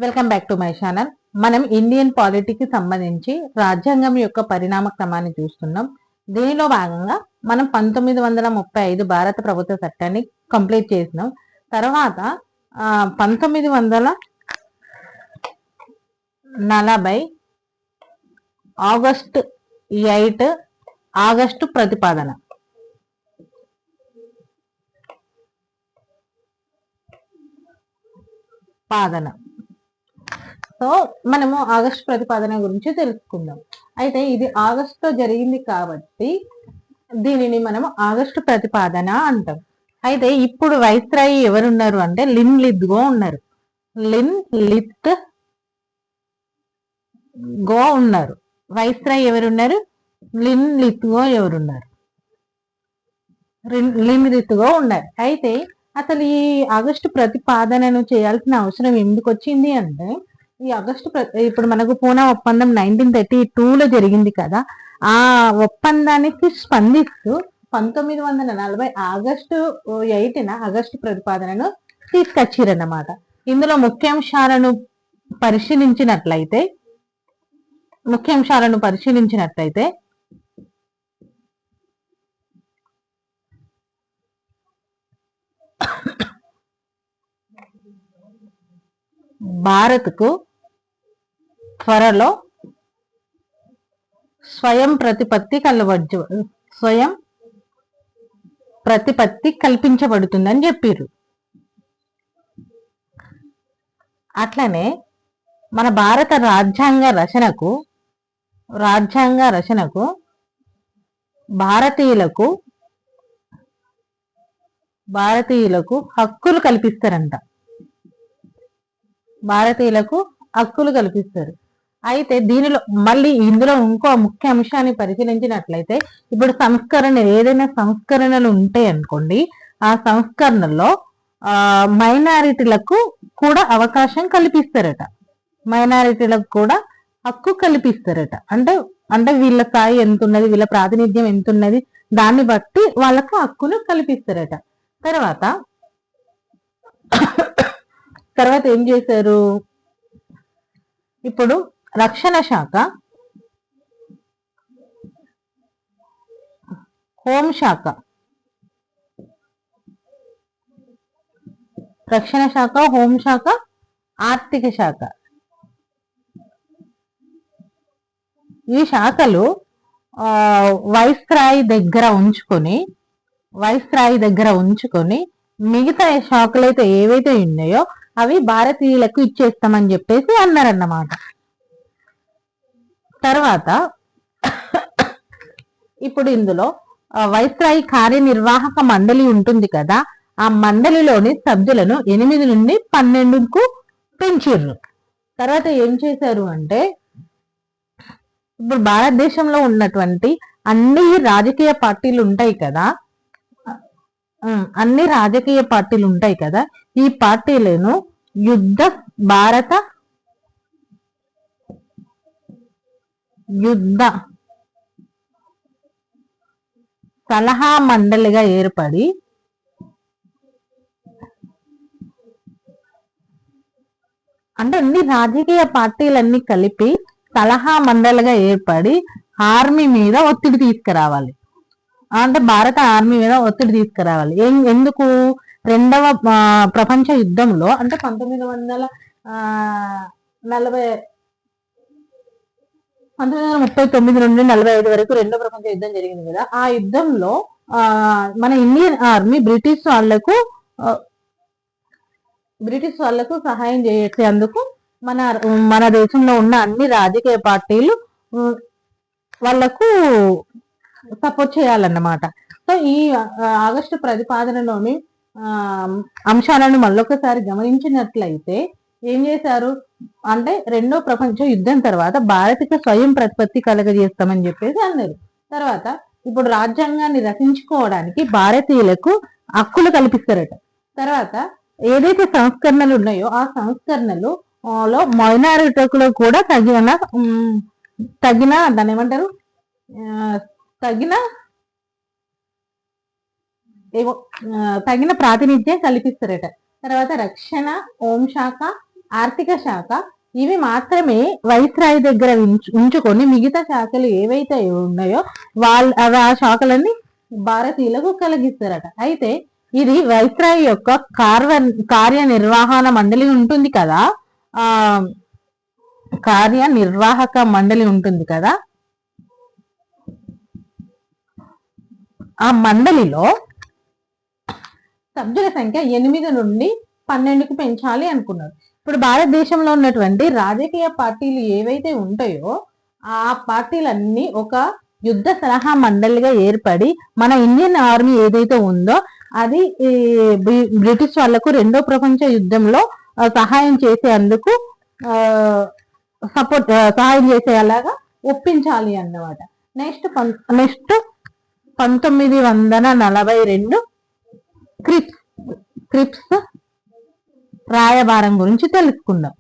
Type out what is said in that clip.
Welcome back to my channel. మనం Indian పాలిటీకి సంబంధించి రాజ్యాంగం యొక్క పరిణామ క్రమాన్ని చూస్తున్నాం. దీనిలో భాగంగా మనం 1935 భారత ప్రభుత్వ చట్టాన్ని కంప్లీట్ చేసినాం. తర్వాత 1940 ఆగస్టు 8 ఆగస్టు ప్రతిపాదన సో మనము ఆగస్టు ప్రతిపాదన గురించి తెలుసుకుందాం. అయితే ఇది ఆగస్టులో జరిగింది కాబట్టి దీనిని మనము ఆగస్టు ప్రతిపాదన అంటాం. అయితే ఇప్పుడు వైస్రాయి ఎవరున్నారు అంటే లిన్ లిత్ గో ఉన్నారు. వైస్రాయి ఎవరున్నారు? లిన్ లిత్ గో ఉన్నారు. అయితే అసలు ఈ ఆగస్టు ప్రతిపాదనను చేయాల్సిన అవసరం ఎందుకు వచ్చింది అంటే, ఈ ఆగస్టు ఇప్పుడు మనకు పూనా ఒప్పందం 1932లో జరిగింది కదా, ఆ ఒప్పందానికి స్పందిస్తూ 1940 ఆగస్టు 8న ఆగస్టు ప్రతిపాదనను తీసుకొచ్చిరన్నమాట. ఇందులో ముఖ్యాంశాలను పరిశీలించినట్లయితే భారత్కు త్వరలో స్వయం ప్రతిపత్తి కల్పించబడుతుందని చెప్పారు. అట్లనే మన భారత రాజ్యాంగ రచనకు భారతీయులకు హక్కులు కల్పిస్తారు. అయితే మళ్ళీ ఇందులో ఇంకో ముఖ్య అంశాన్ని పరిశీలించినట్లయితే, ఇప్పుడు ఏదైనా సంస్కరణలు ఉంటాయి అనుకోండి, ఆ సంస్కరణలో మైనారిటీలకు కూడా అవకాశం కల్పిస్తారట, మైనారిటీలకు కూడా హక్కు కల్పిస్తారట. అంటే వీళ్ళ స్థాయి ఎంత ఉన్నది, వీళ్ళ ప్రాతినిధ్యం ఎంత ఉన్నది, దాన్ని బట్టి వాళ్ళకు హక్కులు కల్పిస్తారట. తర్వాత ఏం చేశారు? ఇప్పుడు రక్షణ శాఖ, హోంశాఖ, ఆర్థిక శాఖ, ఈ శాఖలు వైస్రాయి దగ్గర ఉంచుకొని మిగతా శాఖలు అయితే ఏవైతే ఉన్నాయో అవి భారతీయులకు ఇచ్చేస్తామని చెప్పేసి అన్నారన్నమాట. తర్వాత ఇప్పుడు ఇందులో వైస్రాయి కార్యనిర్వాహక మండలి ఉంటుంది కదా, ఆ మండలిలోని సభ్యులను 8 నుండి 12కు పెంచిర్రు. తర్వాత ఏం చేశారు అంటే, ఇప్పుడు భారతదేశంలో ఉన్నటువంటి అన్ని రాజకీయ పార్టీలు ఉంటాయి కదా, ఈ పార్టీలను భారత యుద్ధ సలహా మండలిగా ఏర్పడి అన్ని రాజకీయ పార్టీలన్నీ కలిపి సలహా మండలిగా ఏర్పడి ఆర్మీ మీద ఒత్తిడి తీసుకురావాలి. భారత ఆర్మీ మీద ఒత్తిడి తీసుకురావాలి. ఎందుకు? రెండవ ప్రపంచ యుద్ధంలో 1939 నుండి 45 వరకు రెండో ప్రపంచ యుద్ధం జరిగింది కదా. ఆ యుద్ధంలో మన ఇండియన్ ఆర్మీ బ్రిటిష్ వాళ్లకు సహాయం చేసేందుకు మన దేశంలో ఉన్న అన్ని రాజకీయ పార్టీలు వాళ్లకు సపోర్ట్ చేయాలన్నమాట. సో ఈ ఆగస్టు ప్రతిపాదనలోని అంశాలను మళ్ళొకసారి గమనించినట్లయితే ఏం చేశారు అంటే, రెండో ప్రపంచ యుద్ధం తర్వాత భారత్కి స్వయం ప్రతిపత్తి కలగజేస్తామని చెప్పేసి అన్నారు. తర్వాత ఇప్పుడు రాజ్యాంగాన్ని రచించుకోవడానికి భారతీయులకు హక్కులు కల్పిస్తారట. తర్వాత ఏదైతే సంస్కరణలు ఉన్నాయో ఆ సంస్కరణలు లో మైనారిటీలకు కూడా దాన్ని ఏమంటారు, తగిన ప్రాతినిధ్యం కల్పిస్తారట. తర్వాత రక్షణ, హోంశాఖ, ఆర్థిక శాఖ ఇవి మాత్రమే వైస్రాయ్ దగ్గర ఉంచుకొని మిగతా శాఖలు ఏవైతే ఉన్నాయో ఆ శాఖలన్నీ భారతీయులకు కలిగిస్తారట. అయితే ఇది వైస్రాయ్ యొక్క కార్యనిర్వహణ మండలి ఉంటుంది కదా, ఆ కార్యనిర్వాహక మండలి ఉంటుంది కదా, ఆ మండలిలో సభ్యుల సంఖ్య 8 నుండి 12కు పెంచాలి అనుకున్నారు. ఇప్పుడు భారతదేశంలో ఉన్నటువంటి రాజకీయ పార్టీలు ఏవైతే ఉంటాయో ఆ పార్టీలన్నీ ఒక యుద్ధ సలహా మండలిగా ఏర్పడి మన ఇండియన్ ఆర్మీ ఏదైతే ఉందో అది బ్రిటిష్ వాళ్లకు 2వ ప్రపంచ యుద్ధంలో సహాయం చేసేందుకు సహాయం చేసేలాగా ఒప్పించాలి అన్నమాట. నెక్స్ట్ 1942 క్రిప్స్ రాయబారం గురించి తెలుసుకుందాం.